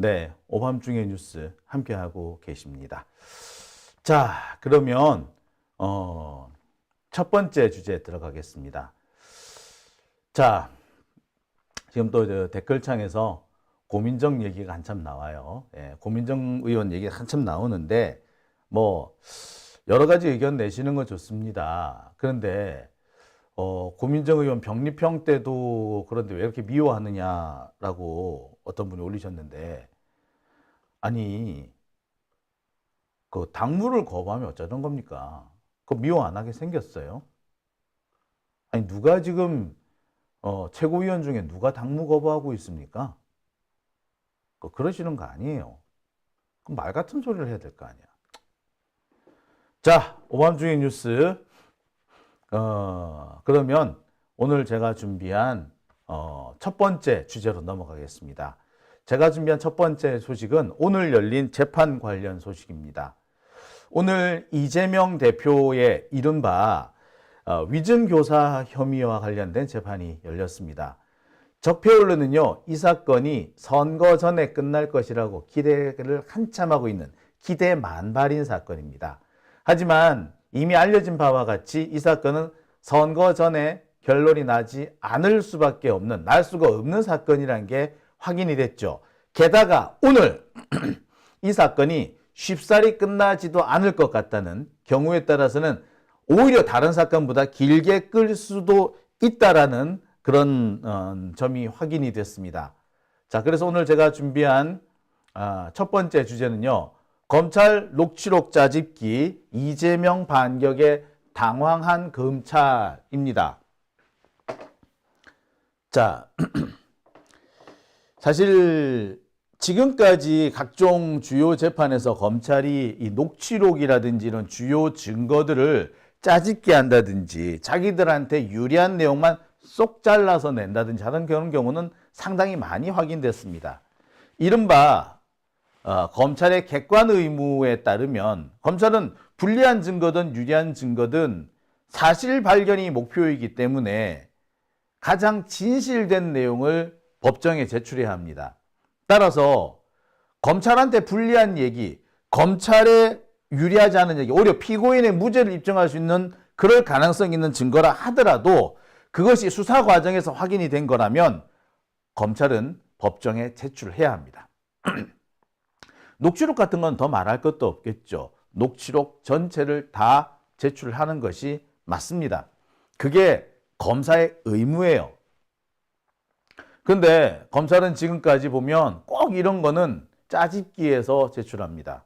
네, 오밤중의 뉴스 함께하고 계십니다. 자, 그러면 첫 번째 주제 들어가겠습니다. 자, 지금 또 댓글창에서 고민정 얘기가 한참 나와요. 예, 고민정 의원 얘기가 한참 나오는데 뭐 여러 가지 의견 내시는 건 좋습니다. 그런데 고민정 의원 병리평 때도 그런데 왜 이렇게 미워하느냐라고 어떤 분이 올리셨는데, 아니 그 당무를 거부하면 어쩌던 겁니까? 그 미워 안 하게 생겼어요? 아니 누가 지금 최고위원 중에 누가 당무 거부하고 있습니까? 그러시는 거 아니에요. 그럼 말 같은 소리를 해야 될 거 아니야. 자, 오밤중의 뉴스. 그러면 오늘 제가 준비한 첫 번째 주제로 넘어가겠습니다. 제가 준비한 첫 번째 소식은 오늘 열린 재판 관련 소식입니다. 오늘 이재명 대표의 이른바 위증교사 혐의와 관련된 재판이 열렸습니다. 적폐 언론은요, 이 사건이 선거 전에 끝날 것이라고 기대를 한참 하고 있는 기대 만발인 사건입니다. 하지만 이미 알려진 바와 같이 이 사건은 선거 전에 결론이 나지 않을 수밖에 없는, 날 수가 없는 사건이라는 게 확인이 됐죠. 게다가 오늘 이 사건이 쉽사리 끝나지도 않을 것 같다는, 경우에 따라서는 오히려 다른 사건보다 길게 끌 수도 있다라는 그런 점이 확인이 됐습니다. 자, 그래서 오늘 제가 준비한 첫 번째 주제는요, 검찰 녹취록 짜집기, 이재명 반격에 당황한 검찰입니다. 자, 사실 지금까지 각종 주요 재판에서 검찰이 이 녹취록이라든지 이런 주요 증거들을 짜집기 한다든지 자기들한테 유리한 내용만 쏙 잘라서 낸다든지 하는 그런 경우는 상당히 많이 확인됐습니다. 이른바 검찰의 객관 의무에 따르면 검찰은 불리한 증거든 유리한 증거든 사실 발견이 목표이기 때문에 가장 진실된 내용을 법정에 제출해야 합니다. 따라서 검찰한테 불리한 얘기, 검찰에 유리하지 않은 얘기, 오히려 피고인의 무죄를 입증할 수 있는 그럴 가능성 있는 증거라 하더라도 그것이 수사 과정에서 확인이 된 거라면 검찰은 법정에 제출해야 합니다. 녹취록 같은 건 더 말할 것도 없겠죠. 녹취록 전체를 다 제출하는 것이 맞습니다. 그게 검사의 의무예요. 근데 검찰은 지금까지 보면 꼭 이런 거는 짜집기해서 제출합니다.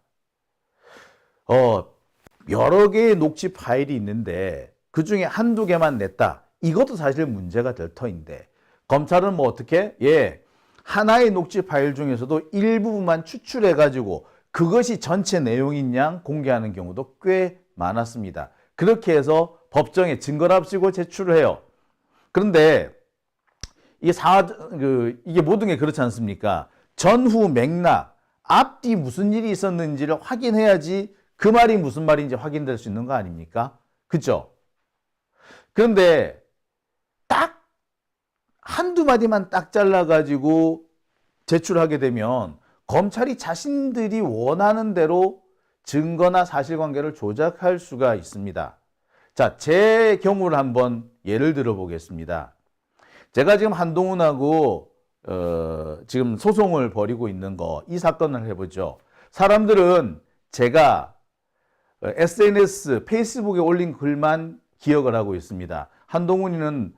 여러 개의 녹취 파일이 있는데 그 중에 한두 개만 냈다. 이것도 사실 문제가 될 터인데 검찰은 뭐 어떻게? 하나의 녹취 파일 중에서도 일부분만 추출해가지고 그것이 전체 내용인 양 공개하는 경우도 꽤 많았습니다. 그렇게 해서 법정에 증거랍시고 제출을 해요. 그런데 이게 모든 게 그렇지 않습니까? 전후 맥락, 앞뒤 무슨 일이 있었는지를 확인해야지 그 말이 무슨 말인지 확인될 수 있는 거 아닙니까? 그죠? 그런데 딱 한두 마디만 딱 잘라가지고 제출하게 되면 검찰이 자신들이 원하는 대로 증거나 사실관계를 조작할 수가 있습니다. 자, 제 경우를 한번 예를 들어 보겠습니다. 제가 지금 한동훈하고 지금 소송을 벌이고 있는 이 사건을 해보죠. 사람들은 제가 SNS, 페이스북에 올린 글만 기억을 하고 있습니다. 한동훈이는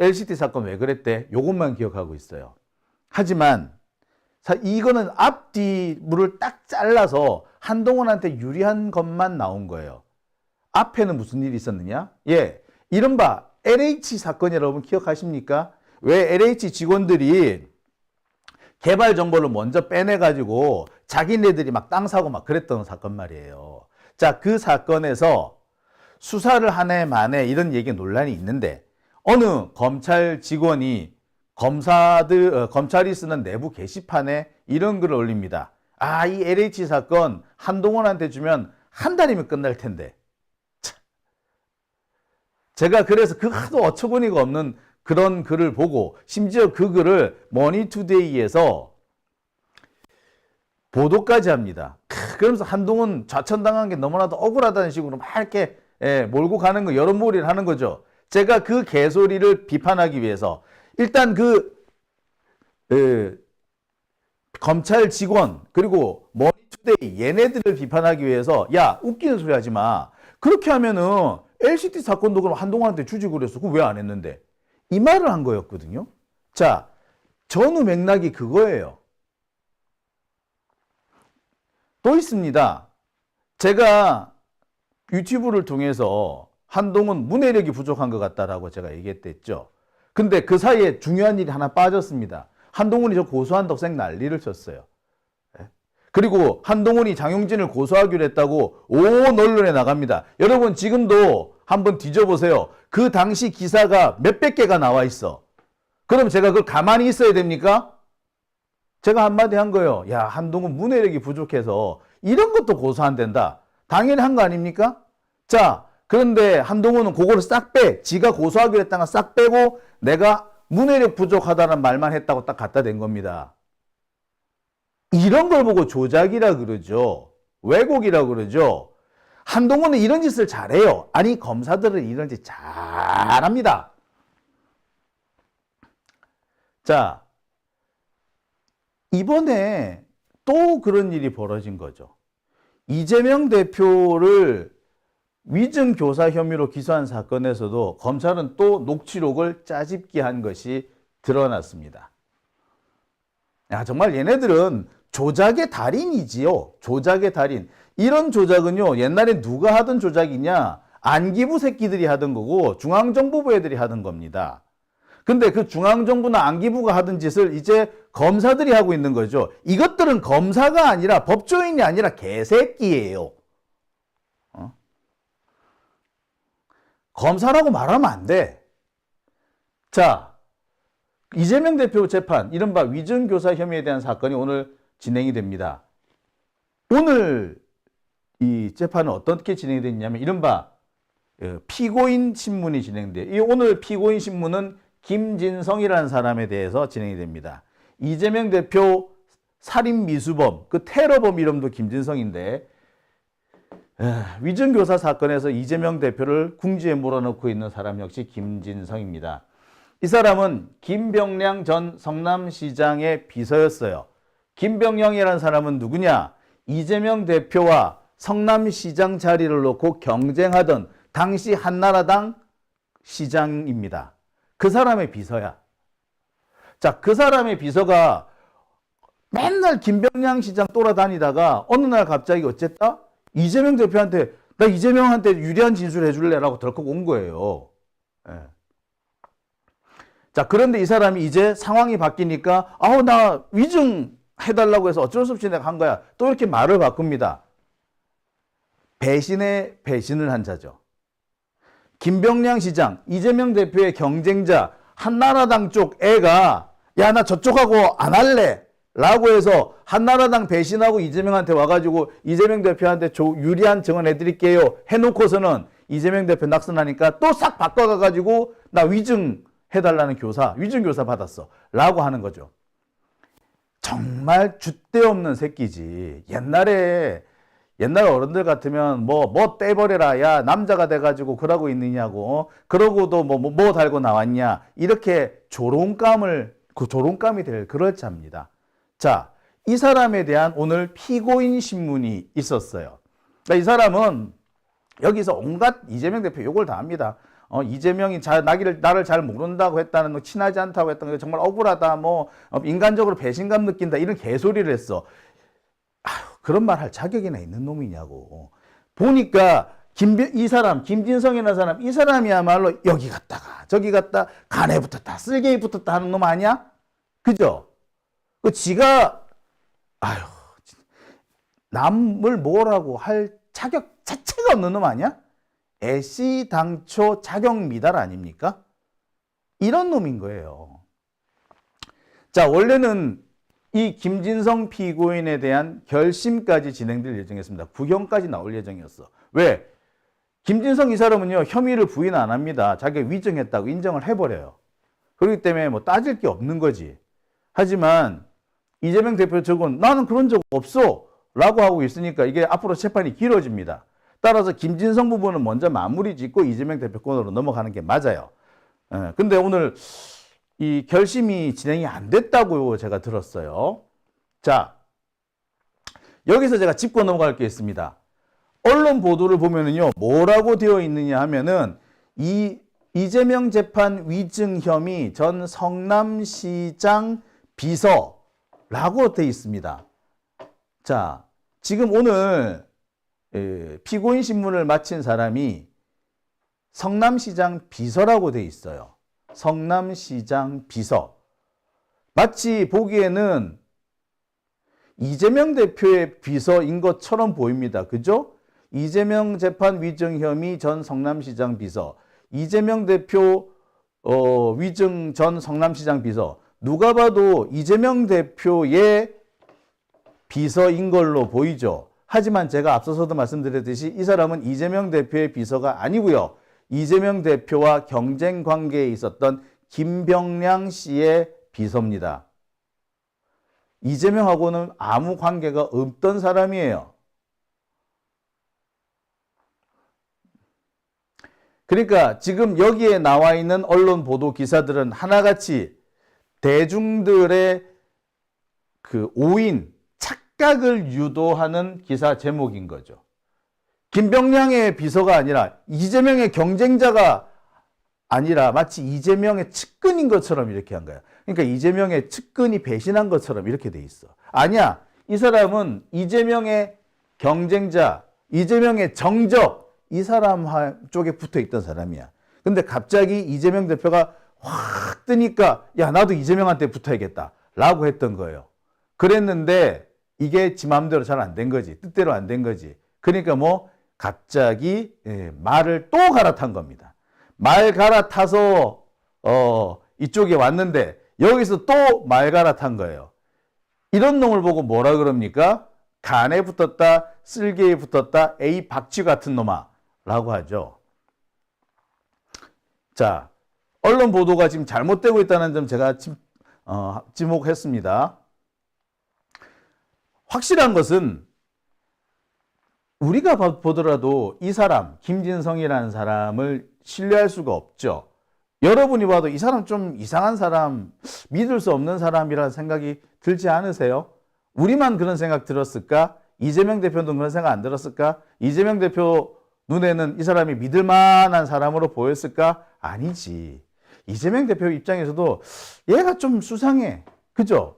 LCT 사건 왜 그랬대? 요것만 기억하고 있어요. 하지만 이거는 앞뒤물을 딱 잘라서 한동훈한테 유리한 것만 나온 거예요. 앞에는 무슨 일이 있었느냐? 이른바 LH 사건 여러분 기억하십니까? 왜 LH 직원들이 개발 정보를 먼저 빼내가지고 자기네들이 막 땅 사고 막 그랬던 사건 말이에요. 자, 그 사건에서 수사를 한 해 만에 이런 얘기 논란이 있는데 어느 검찰 직원이 검찰이 쓰는 내부 게시판에 이런 글을 올립니다. 이 LH 사건 한동훈한테 주면 한 달이면 끝날 텐데. 제가 그래서 그 하도 어처구니가 없는 그런 글을 보고 심지어 그 글을 머니투데이에서 보도까지 합니다. 그러면서 한동훈 좌천당한 게 너무나도 억울하다는 식으로 막 이렇게 몰고 가는 거, 여론몰이를 하는 거죠. 제가 그 개소리를 비판하기 위해서 일단 검찰 직원 그리고 머니투데이 얘네들을 비판하기 위해서 야 웃기는 소리 하지 마. 그렇게 하면은 LCT 사건도 그럼 한동훈한테 주지 그랬어. 그거 왜 안 했는데? 이 말을 한 거였거든요. 자, 전후 맥락이 그거예요. 또 있습니다. 제가 유튜브를 통해서 한동훈 문해력이 부족한 것 같다라고 제가 얘기했댔죠. 근데 그 사이에 중요한 일이 하나 빠졌습니다. 한동훈이 저 고소한다고 쌩 난리를 쳤어요. 그리고 한동훈이 장용진을 고소하기로 했다고 온 언론에 나갑니다. 여러분 지금도 한번 뒤져보세요. 그 당시 기사가 몇백 개가 나와 있어. 그럼 제가 그걸 가만히 있어야 됩니까? 제가 한마디 한 거예요. 야, 한동훈 문해력이 부족해서 이런 것도 고소 안 된다. 당연히 한 거 아닙니까? 자, 그런데 한동훈은 그거를 싹 빼. 지가 고소하기로 했다는 거 싹 빼고 내가 문해력 부족하다는 말만 했다고 딱 갖다 댄 겁니다. 이런 걸 보고 조작이라 그러죠. 왜곡이라 그러죠. 한동훈은 이런 짓을 잘해요. 아니, 검사들은 이런 짓 잘합니다. 자, 이번에 또 그런 일이 벌어진 거죠. 이재명 대표를 위증 교사 혐의로 기소한 사건에서도 검찰은 또 녹취록을 짜집기 한 것이 드러났습니다. 야, 정말 얘네들은 조작의 달인이지요. 조작의 달인. 이런 조작은요, 옛날에 누가 하던 조작이냐? 안기부 새끼들이 하던 거고 중앙정보부 애들이 하던 겁니다. 근데 그 중앙정부나 안기부가 하던 짓을 이제 검사들이 하고 있는 거죠. 이것들은 검사가 아니라 법조인이 아니라 개새끼예요. 검사라고 말하면 안 돼. 자, 이재명 대표 재판, 이른바 위증교사 혐의에 대한 사건이 오늘 진행이 됩니다. 오늘 이 재판은 어떻게 진행이 됐냐면 이른바 피고인 신문이 진행돼요. 이 오늘 피고인 신문은 김진성이라는 사람에 대해서 진행이 됩니다. 이재명 대표 살인 미수범, 그 테러범 이름도 김진성인데 위증교사 사건에서 이재명 대표를 궁지에 몰아넣고 있는 사람 역시 김진성입니다. 이 사람은 김병량 전 성남시장의 비서였어요. 김병량이라는 사람은 누구냐? 이재명 대표와 성남시장 자리를 놓고 경쟁하던 당시 한나라당 시장입니다. 그 사람의 비서야. 자, 그 사람의 비서가 맨날 김병량 시장 돌아다니다가 어느 날 갑자기 어쨌다? 이재명 대표한테 나 이재명한테 유리한 진술 해줄래라고 덜컥 온 거예요. 예. 자, 그런데 이 사람이 이제 상황이 바뀌니까 나 위증 해달라고 해서 어쩔 수 없이 내가 한 거야. 또 이렇게 말을 바꿉니다. 배신에 배신을 한 자죠. 김병량 시장, 이재명 대표의 경쟁자 한나라당 쪽 애가 야, 나 저쪽하고 안 할래 라고 해서 한나라당 배신하고 이재명한테 와가지고 이재명 대표한테 유리한 증언 해드릴게요 해놓고서는 이재명 대표 낙선하니까 또 싹 바꿔가가지고 나 위증 해달라는 위증 교사 받았어 라고 하는 거죠. 정말 줏대 없는 새끼지. 옛날 어른들 같으면 뭐 떼버려라. 야, 남자가 돼가지고 그러고 있느냐고. 그러고도 뭐 달고 나왔냐. 이렇게 조롱감이 될 그럴 자입니다. 자, 이 사람에 대한 오늘 피고인 신문이 있었어요. 그러니까 이 사람은 여기서 온갖 이재명 대표 욕을 다 합니다. 이재명이 나를 잘 모른다고 했다는, 친하지 않다고 했다는 게 정말 억울하다, 인간적으로 배신감 느낀다, 이런 개소리를 했어. 그런 말 할 자격이나 있는 놈이냐고. 보니까 이 사람, 김진성이라는 사람, 이 사람이야말로 여기 갔다가 저기 갔다 간에 붙었다, 쓸개에 붙었다 하는 놈 아니야? 그죠? 지가, 남을 뭐라고 할 자격 자체가 없는 놈 아니야? 애시당초 자격 미달 아닙니까? 이런 놈인 거예요. 자, 원래는 이 김진성 피고인에 대한 결심까지 진행될 예정이었습니다. 구형까지 나올 예정이었어. 왜? 김진성 이 사람은요, 혐의를 부인 안 합니다. 자기가 위증했다고 인정을 해버려요. 그렇기 때문에 따질 게 없는 거지. 하지만 이재명 대표 측은 나는 그런 적 없어 라고 하고 있으니까 이게 앞으로 재판이 길어집니다. 따라서 김진성 부분은 먼저 마무리 짓고 이재명 대표 건으로 넘어가는 게 맞아요. 근데 오늘 이 결심이 진행이 안 됐다고 제가 들었어요. 자, 여기서 제가 짚고 넘어갈 게 있습니다. 언론 보도를 보면은요, 뭐라고 되어 있느냐 하면은 이재명 재판 위증 혐의 전 성남시장 비서라고 되어 있습니다. 자, 지금 오늘 피고인 신문을 마친 사람이 성남시장 비서라고 되어 있어요. 성남시장 비서. 마치 보기에는 이재명 대표의 비서인 것처럼 보입니다. 그죠? 이재명 재판 위증 혐의 전 성남시장 비서. 이재명 대표 위증 전 성남시장 비서. 누가 봐도 이재명 대표의 비서인 걸로 보이죠. 하지만 제가 앞서서도 말씀드렸듯이 이 사람은 이재명 대표의 비서가 아니고요. 이재명 대표와 경쟁 관계에 있었던 김병량 씨의 비서입니다. 이재명하고는 아무 관계가 없던 사람이에요. 그러니까 지금 여기에 나와 있는 언론 보도 기사들은 하나같이 대중들의 그 오인, 착각을 유도하는 기사 제목인 거죠. 김병량의 비서가 아니라 이재명의 경쟁자가 아니라 마치 이재명의 측근인 것처럼 이렇게 한 거야. 그러니까 이재명의 측근이 배신한 것처럼 이렇게 돼 있어. 아니야. 이 사람은 이재명의 경쟁자, 이재명의 정적, 이 사람 쪽에 붙어 있던 사람이야. 근데 갑자기 이재명 대표가 확 뜨니까 야, 나도 이재명한테 붙어야겠다 라고 했던 거예요. 그랬는데 이게 지 마음대로 잘 안 된 거지. 뜻대로 안 된 거지. 그러니까 뭐 갑자기 말을 또 갈아탄 겁니다. 말 갈아타서 이쪽에 왔는데 여기서 또 말 갈아탄 거예요. 이런 놈을 보고 뭐라 그럽니까? 간에 붙었다, 쓸개에 붙었다, 에이 박쥐 같은 놈아 라고 하죠. 자, 언론 보도가 지금 잘못되고 있다는 점 제가 지목했습니다. 확실한 것은 우리가 보더라도 이 사람, 김진성이라는 사람을 신뢰할 수가 없죠. 여러분이 봐도 이 사람 좀 이상한 사람, 믿을 수 없는 사람이라는 생각이 들지 않으세요? 우리만 그런 생각 들었을까? 이재명 대표도 그런 생각 안 들었을까? 이재명 대표 눈에는 이 사람이 믿을 만한 사람으로 보였을까? 아니지. 이재명 대표 입장에서도 얘가 좀 수상해. 그죠?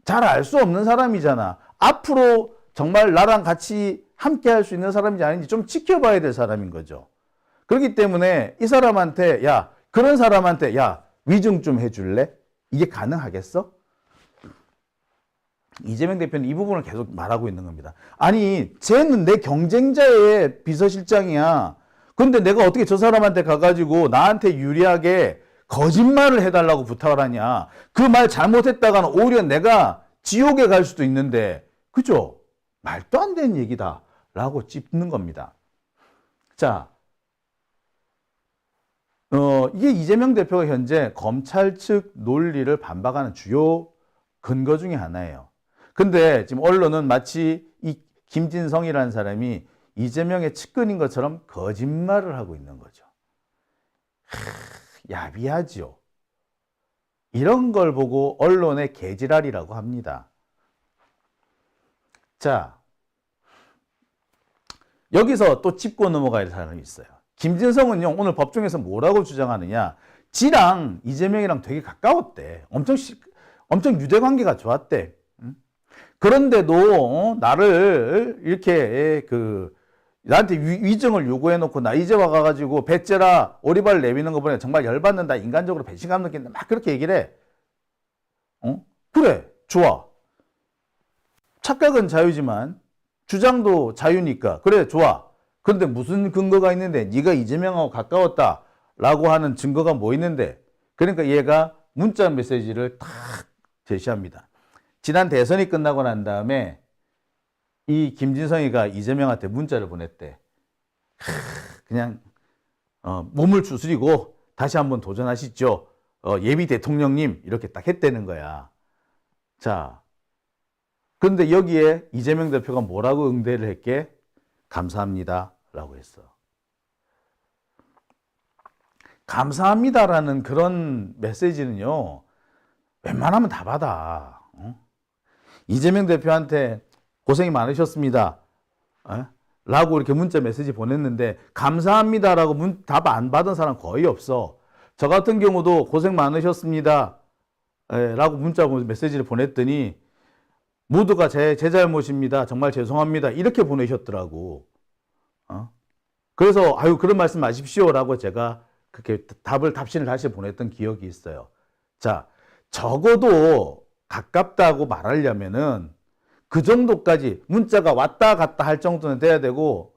잘 알 수 없는 사람이잖아. 앞으로 정말 나랑 같이 함께 할 수 있는 사람인지 아닌지 좀 지켜봐야 될 사람인 거죠. 그렇기 때문에 이 사람한테 그런 사람한테 위증 좀 해줄래? 이게 가능하겠어? 이재명 대표는 이 부분을 계속 말하고 있는 겁니다. 아니, 쟤는 내 경쟁자의 비서실장이야. 근데 내가 어떻게 저 사람한테 가가지고 나한테 유리하게 거짓말을 해달라고 부탁을 하냐. 그 말 잘못했다가는 오히려 내가 지옥에 갈 수도 있는데, 그죠? 말도 안 되는 얘기다 라고 짚는 겁니다. 자, 이게 이재명 대표가 현재 검찰 측 논리를 반박하는 주요 근거 중에 하나예요. 근데 지금 언론은 마치 이 김진성이라는 사람이 이재명의 측근인 것처럼 거짓말을 하고 있는 거죠. 야비하죠. 이런 걸 보고 언론의 개지랄이라고 합니다. 자, 여기서 또 짚고 넘어가야 할 사람이 있어요. 김진성은요, 오늘 법정에서 뭐라고 주장하느냐. 지랑 이재명이랑 되게 가까웠대. 엄청 유대관계가 좋았대. 그런데도 나를 이렇게 나한테 위증을 요구해놓고 나 이제 와가지고 배째라 오리발 내미는 거 보니 정말 열받는다. 인간적으로 배신감 느낀다. 막 그렇게 얘기를 해. 그래, 좋아. 착각은 자유지만 주장도 자유니까 그래, 좋아. 그런데 무슨 근거가 있는데 네가 이재명하고 가까웠다라고 하는 증거가 뭐 있는데. 그러니까 얘가 문자 메시지를 탁 제시합니다. 지난 대선이 끝나고 난 다음에 이 김진성이가 이재명한테 문자를 보냈대. 그냥 몸을 추스리고 다시 한번 도전하시죠. 예비 대통령님 이렇게 딱 했다는 거야. 자, 그런데 여기에 이재명 대표가 뭐라고 응대를 했게? 감사합니다 라고 했어. 감사합니다라는 그런 메시지는요, 웬만하면 다 받아. 이재명 대표한테 고생이 많으셨습니다. 라고 이렇게 문자 메시지 보냈는데, 감사합니다라고 답 안 받은 사람 거의 없어. 저 같은 경우도 고생 많으셨습니다. 라고 문자 메시지를 보냈더니, 모두가 제 잘못입니다. 정말 죄송합니다. 이렇게 보내셨더라고. 그래서, 그런 말씀 마십시오. 라고 제가 그렇게 답신을 다시 보냈던 기억이 있어요. 자, 적어도 가깝다고 말하려면은 그 정도까지 문자가 왔다 갔다 할 정도는 돼야 되고,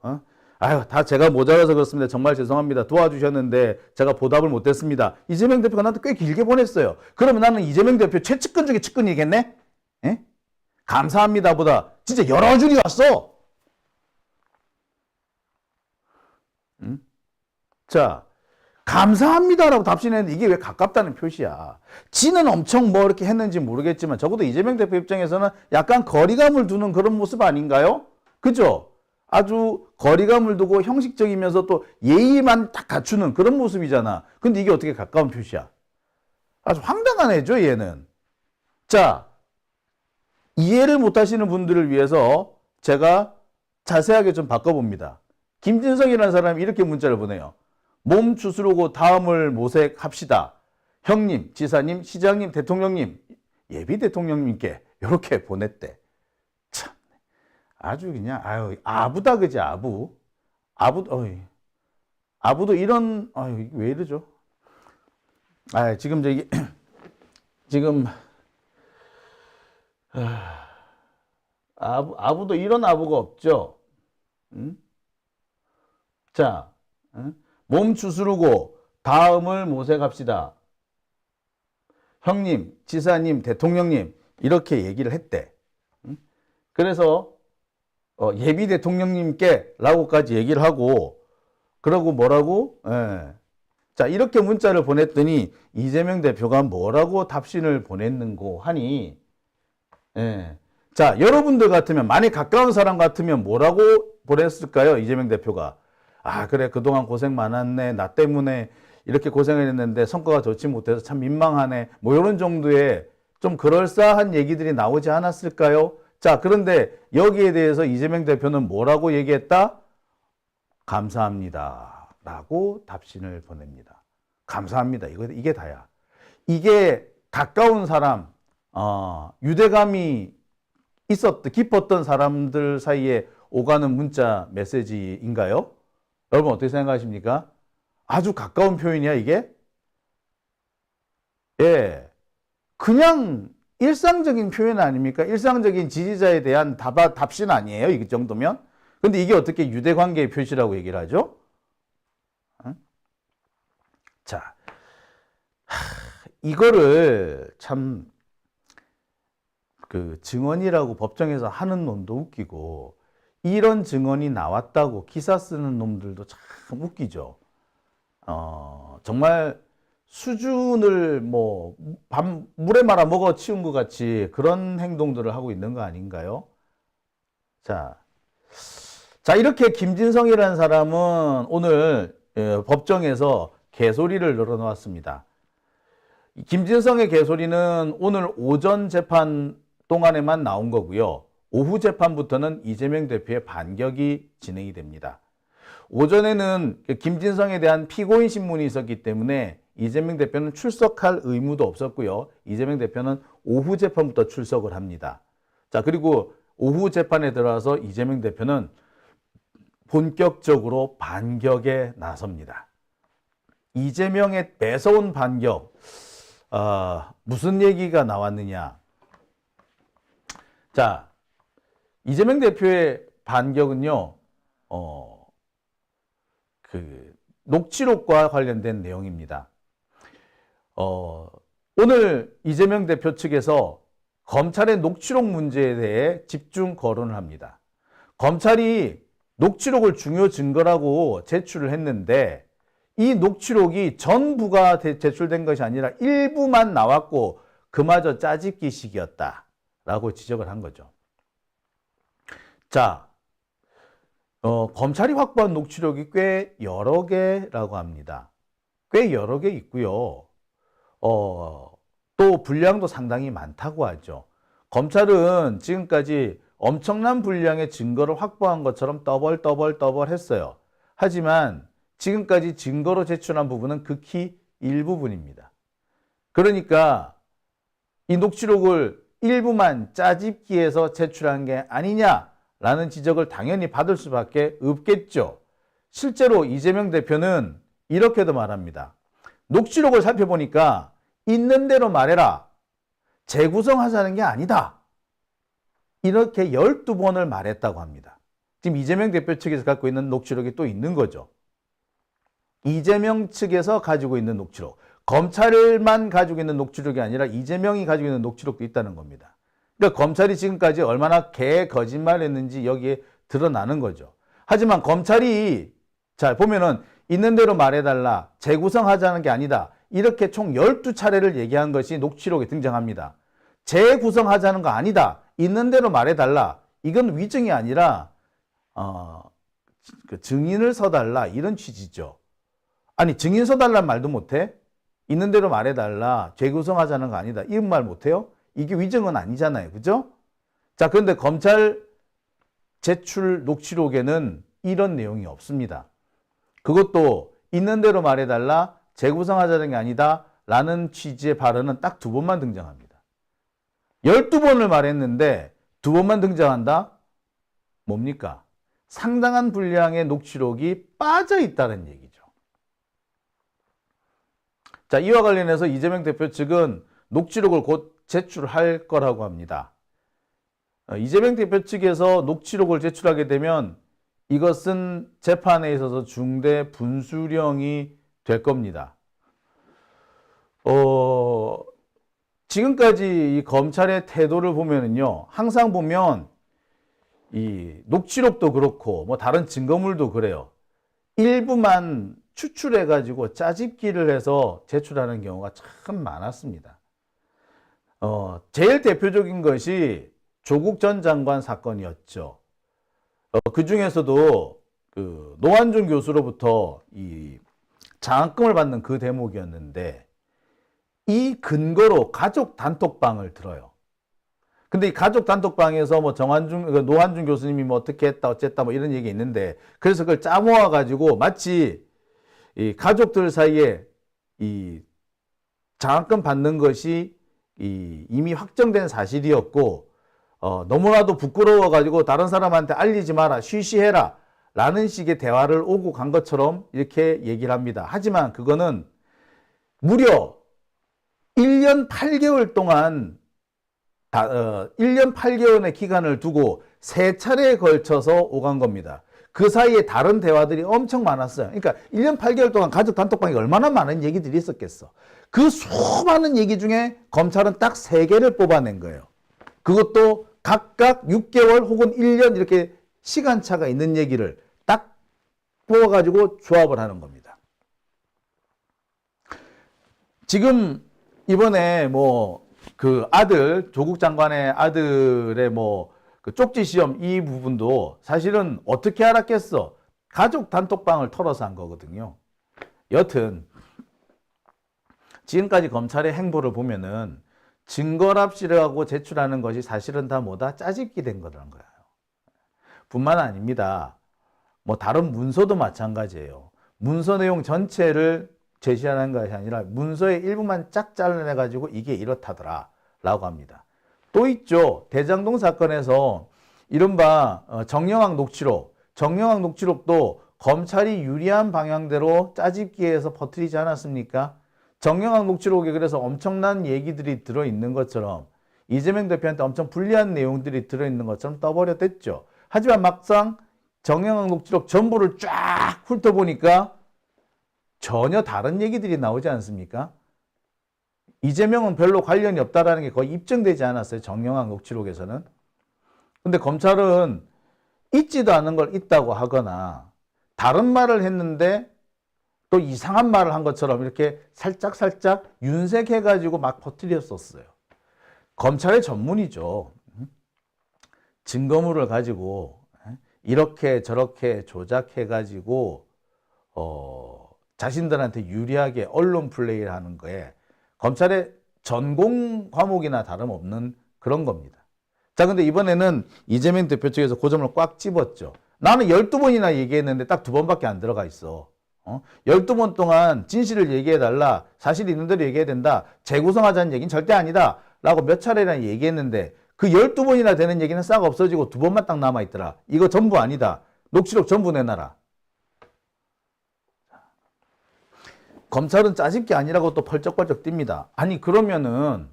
다 제가 모자라서 그렇습니다. 정말 죄송합니다. 도와주셨는데 제가 보답을 못했습니다. 이재명 대표가 나한테 꽤 길게 보냈어요. 그러면 나는 이재명 대표 최측근 중에 측근이겠네? 예? 감사합니다보다 진짜 여러 줄이 왔어. 자, 감사합니다라고 답신했는데 이게 왜 가깝다는 표시야? 지는 엄청 뭐 이렇게 했는지 모르겠지만 적어도 이재명 대표 입장에서는 약간 거리감을 두는 그런 모습 아닌가요? 그죠? 아주 거리감을 두고 형식적이면서 또 예의만 딱 갖추는 그런 모습이잖아. 근데 이게 어떻게 가까운 표시야? 아주 황당한 애죠, 얘는. 자, 이해를 못 하시는 분들을 위해서 제가 자세하게 좀 바꿔봅니다. 김진성이라는 사람이 이렇게 문자를 보내요. 몸 추스르고 다음을 모색합시다. 형님, 지사님, 시장님, 대통령님, 예비 대통령님께 이렇게 보냈대. 참, 아주 그냥 아부다 그지 아부. 아부도 이런 왜 이러죠? 지금 저기 지금 아부도 이런 아부가 없죠. 응? 자, 몸 추스르고 다음을 모색합시다. 형님, 지사님, 대통령님 이렇게 얘기를 했대. 그래서 예비 대통령님께 라고까지 얘기를 하고 그러고 뭐라고? 자, 이렇게 문자를 보냈더니 이재명 대표가 뭐라고 답신을 보냈는고 하니 자, 여러분들 같으면 만약 가까운 사람 같으면 뭐라고 보냈을까요? 이재명 대표가 그래 그동안 고생 많았네. 나 때문에 이렇게 고생을 했는데 성과가 좋지 못해서 참 민망하네. 뭐 이런 정도의 좀 그럴싸한 얘기들이 나오지 않았을까요? 자, 그런데 여기에 대해서 이재명 대표는 뭐라고 얘기했다? 감사합니다 라고 답신을 보냅니다. 감사합니다. 이게 다야. 이게 가까운 사람, 유대감이 깊었던 사람들 사이에 오가는 문자 메시지인가요? 여러분 어떻게 생각하십니까? 아주 가까운 표현이야 이게? 예, 그냥 일상적인 표현 아닙니까? 일상적인 지지자에 대한 답신 아니에요? 이 정도면? 근데 이게 어떻게 유대관계의 표시라고 얘기를 하죠? 자, 이거를 참 그 증언이라고 법정에서 하는 놈도 웃기고 이런 증언이 나왔다고 기사 쓰는 놈들도 참 웃기죠. 정말 수준을 물에 말아 먹어 치운 것 같이 그런 행동들을 하고 있는 거 아닌가요? 자, 이렇게 김진성이라는 사람은 오늘 법정에서 개소리를 늘어놓았습니다. 김진성의 개소리는 오늘 오전 재판 동안에만 나온 거고요. 오후 재판부터는 이재명 대표의 반격이 진행이 됩니다. 오전에는 김진성에 대한 피고인 신문이 있었기 때문에 이재명 대표는 출석할 의무도 없었고요. 이재명 대표는 오후 재판부터 출석을 합니다. 자, 그리고 오후 재판에 들어와서 이재명 대표는 본격적으로 반격에 나섭니다. 이재명의 매서운 반격, 무슨 얘기가 나왔느냐? 자, 이재명 대표의 반격은요, 녹취록과 관련된 내용입니다. 오늘 이재명 대표 측에서 검찰의 녹취록 문제에 대해 집중 거론을 합니다. 검찰이 녹취록을 중요 증거라고 제출을 했는데 이 녹취록이 전부가 제출된 것이 아니라 일부만 나왔고 그마저 짜집기식이었다라고 지적을 한 거죠. 자, 검찰이 확보한 녹취록이 꽤 여러 개라고 합니다. 꽤 여러 개 있고요. 또 분량도 상당히 많다고 하죠. 검찰은 지금까지 엄청난 분량의 증거를 확보한 것처럼 떠벌 했어요. 하지만 지금까지 증거로 제출한 부분은 극히 일부분입니다. 그러니까 이 녹취록을 일부만 짜집기해서 제출한 게 아니냐라는 지적을 당연히 받을 수밖에 없겠죠. 실제로 이재명 대표는 이렇게도 말합니다. 녹취록을 살펴보니까 있는 대로 말해라. 재구성하자는 게 아니다. 이렇게 12번을 말했다고 합니다. 지금 이재명 대표 측에서 갖고 있는 녹취록이 또 있는 거죠. 이재명 측에서 가지고 있는 녹취록. 검찰만 가지고 있는 녹취록이 아니라 이재명이 가지고 있는 녹취록도 있다는 겁니다. 그러니까 검찰이 지금까지 얼마나 거짓말을 했는지 여기에 드러나는 거죠. 하지만 검찰이 자 보면은 있는 대로 말해달라. 재구성하자는 게 아니다. 이렇게 총 12차례를 얘기한 것이 녹취록에 등장합니다. 재구성하자는 거 아니다. 있는 대로 말해달라. 이건 위증이 아니라 증인을 서달라 이런 취지죠. 아니 증인 서달라는 말도 못해? 있는 대로 말해달라. 재구성하자는 거 아니다. 이런 말 못해요? 이게 위증은 아니잖아요. 그죠? 자, 그런데 검찰 제출 녹취록에는 이런 내용이 없습니다. 그것도 있는 대로 말해달라. 재구성하자는 게 아니다. 라는 취지의 발언은 딱 2번만 등장합니다. 12번을 말했는데 2번만 등장한다? 뭡니까? 상당한 분량의 녹취록이 빠져 있다는 얘기죠. 자, 이와 관련해서 이재명 대표 측은 녹취록을 곧 제출할 거라고 합니다. 이재명 대표 측에서 녹취록을 제출하게 되면 이것은 재판에 있어서 중대 분수령이 될 겁니다. 지금까지 이 검찰의 태도를 보면은요, 항상 보면 이 녹취록도 그렇고 뭐 다른 증거물도 그래요. 일부만 추출해가지고 짜집기를 해서 제출하는 경우가 참 많았습니다. 제일 대표적인 것이 조국 전 장관 사건이었죠. 그 중에서도 그 노환준 교수로부터 이 장학금을 받는 그 대목이었는데 이 근거로 가족 단톡방을 들어요. 근데 이 가족 단톡방에서 뭐 노환준 교수님이 뭐 어떻게 했다 어쨌다 뭐 이런 얘기 있는데 그래서 그걸 짜모아 가지고 마치 이 가족들 사이에 이 장학금 받는 것이 이미 확정된 사실이었고 너무나도 부끄러워 가지고 다른 사람한테 알리지 마라 쉬쉬해라 라는 식의 대화를 오고 간 것처럼 이렇게 얘기를 합니다. 하지만 그거는 무려 1년 8개월 동안 1년 8개월의 기간을 두고 3차례에 걸쳐서 오간 겁니다. 그 사이에 다른 대화들이 엄청 많았어요. 그러니까 1년 8개월 동안 가족 단톡방에 얼마나 많은 얘기들이 있었겠어. 그 수많은 얘기 중에 검찰은 딱 3개를 뽑아낸 거예요. 그것도 각각 6개월 혹은 1년 이렇게 시간차가 있는 얘기를 딱 뽑아가지고 조합을 하는 겁니다. 지금 이번에 뭐 그 아들, 조국 장관의 아들의 뭐 그 쪽지 시험 이 부분도 사실은 어떻게 알았겠어? 가족 단톡방을 털어서 한 거거든요. 여튼 지금까지 검찰의 행보를 보면은 증거랍시라고 제출하는 것이 사실은 다 뭐다? 짜집기 된 거라는 거예요. 뿐만 아닙니다. 뭐 다른 문서도 마찬가지예요. 문서 내용 전체를 제시하는 것이 아니라 문서의 일부만 쫙 잘라내가지고 이게 이렇다더라 라고 합니다. 또 있죠. 대장동 사건에서 이른바 정영학 녹취록. 정영학 녹취록도 검찰이 유리한 방향대로 짜집기해서 퍼뜨리지 않았습니까? 정영학 녹취록에 그래서 엄청난 얘기들이 들어있는 것처럼 이재명 대표한테 엄청 불리한 내용들이 들어있는 것처럼 떠버렸댔죠. 하지만 막상 정영학 녹취록 전부를 쫙 훑어보니까 전혀 다른 얘기들이 나오지 않습니까? 이재명은 별로 관련이 없다라는 게 거의 입증되지 않았어요. 정영학 녹취록에서는. 근데 검찰은 있지도 않은 걸 있다고 하거나 다른 말을 했는데 또 이상한 말을 한 것처럼 이렇게 살짝 윤색해가지고 막 퍼뜨렸었어요. 검찰의 전문이죠. 증거물을 가지고 이렇게 저렇게 조작해가지고 자신들한테 유리하게 언론 플레이를 하는 거에 검찰의 전공 과목이나 다름없는 그런 겁니다. 자, 근데 이번에는 이재명 대표 측에서 그 점을 꽉 집었죠. 나는 12번이나 얘기했는데 딱 2번밖에 안 들어가 있어. 12번 동안 진실을 얘기해달라. 사실 있는 대로 얘기해야 된다. 재구성하자는 얘기는 절대 아니다. 라고 몇 차례나 얘기했는데 그 12번이나 되는 얘기는 싹 없어지고 2번만 딱 남아있더라. 이거 전부 아니다. 녹취록 전부 내놔라. 검찰은 짜집기 아니라고 또 펄쩍펄쩍 뜁니다. 아니 그러면은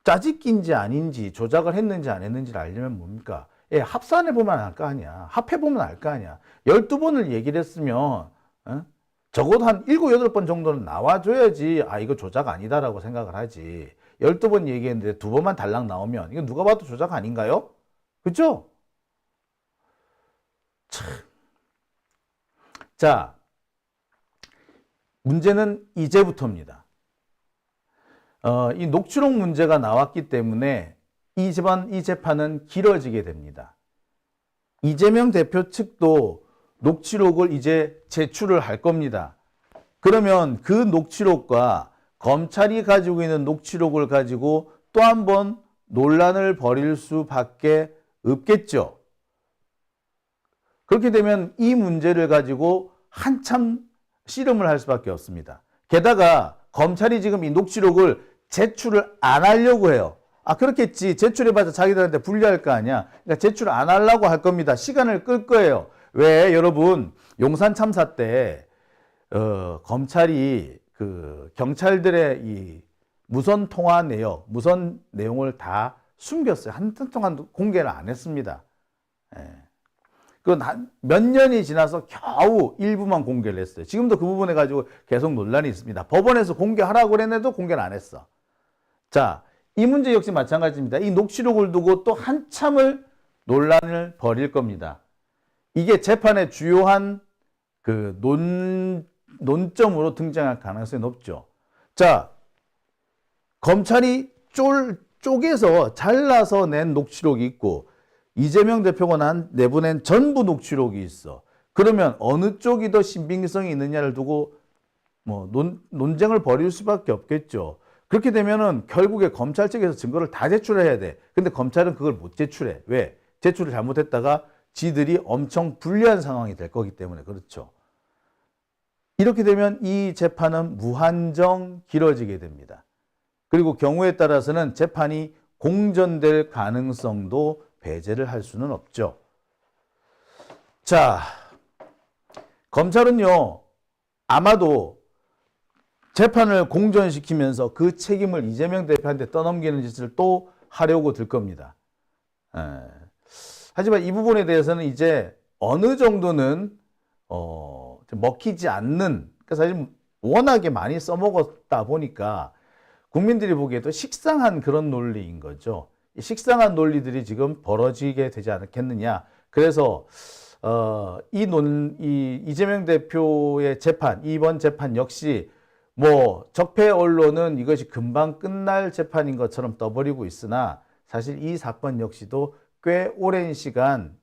짜집기인지 아닌지 조작을 했는지 안 했는지를 알려면 뭡니까? 예, 합산해보면 알 거 아니야. 합해보면 알 거 아니야. 12번을 얘기를 했으면 적어도 한 7, 8번 정도는 나와줘야지 아 이거 조작 아니다라고 생각을 하지. 12번 얘기했는데 2번만 달랑 나오면 이거 누가 봐도 조작 아닌가요? 그렇죠? 참. 자, 문제는 이제부터입니다. 이 녹취록 문제가 나왔기 때문에 이 재판은 길어지게 됩니다. 이재명 대표 측도 녹취록을 이제 제출을 할 겁니다. 그러면 그 녹취록과 검찰이 가지고 있는 녹취록을 가지고 또 한 번 논란을 벌일 수밖에 없겠죠. 그렇게 되면 이 문제를 가지고 한참 씨름을 할 수밖에 없습니다. 게다가 검찰이 지금 이 녹취록을 제출을 안 하려고 해요. 아, 그렇겠지. 제출해봐서 자기들한테 불리할 거 아니야. 그러니까 제출 안 하려고 할 겁니다. 시간을 끌 거예요. 왜? 여러분, 용산 참사 때, 검찰이 그 경찰들의 이 무선 통화 내역, 무선 내용을 다 숨겼어요. 한참 동안 공개를 안 했습니다. 예. 그건 몇 년이 지나서 겨우 일부만 공개를 했어요. 지금도 그 부분에 가지고 계속 논란이 있습니다. 법원에서 공개하라고 그랬는데도 공개를 안 했어. 자, 이 문제 역시 마찬가지입니다. 이 녹취록을 두고 또 한참을 논란을 벌일 겁니다. 이게 재판의 주요한 그 논점으로 등장할 가능성이 높죠. 자, 검찰이 쪼개서 잘라서 낸 녹취록이 있고 이재명 대표가 내보낸 전부 녹취록이 있어. 그러면 어느 쪽이 더 신빙성이 있느냐를 두고 뭐 논쟁을 벌일 수밖에 없겠죠. 그렇게 되면은 결국에 검찰 측에서 증거를 다 제출해야 돼. 근데 검찰은 그걸 못 제출해. 왜? 제출을 잘못했다가 지들이 엄청 불리한 상황이 될 거기 때문에 그렇죠. 이렇게 되면 이 재판은 무한정 길어지게 됩니다. 그리고 경우에 따라서는 재판이 공전될 가능성도 배제를 할 수는 없죠. 자, 검찰은요, 아마도 재판을 공전시키면서 그 책임을 이재명 대표한테 떠넘기는 짓을 또 하려고 들 겁니다. 하지만 이 부분에 대해서는 이제 어느 정도는 먹히지 않는, 그러니까 사실 워낙에 많이 써먹었다 보니까 국민들이 보기에도 식상한 그런 논리인 거죠. 이 식상한 논리들이 지금 벌어지게 되지 않겠느냐. 그래서 이재명 대표의 재판, 이번 재판 역시 뭐 적폐 언론은 이것이 금방 끝날 재판인 것처럼 떠버리고 있으나 사실 이 사건 역시도 꽤 오랜 시간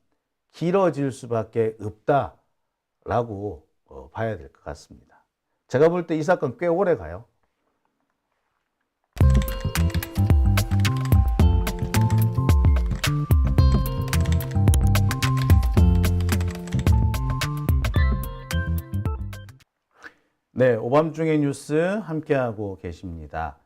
길어질 수밖에 없다라고 봐야 될 것 같습니다. 제가 볼 때 이 사건 꽤 오래 가요. 네, 오밤중의 뉴스 함께하고 계십니다.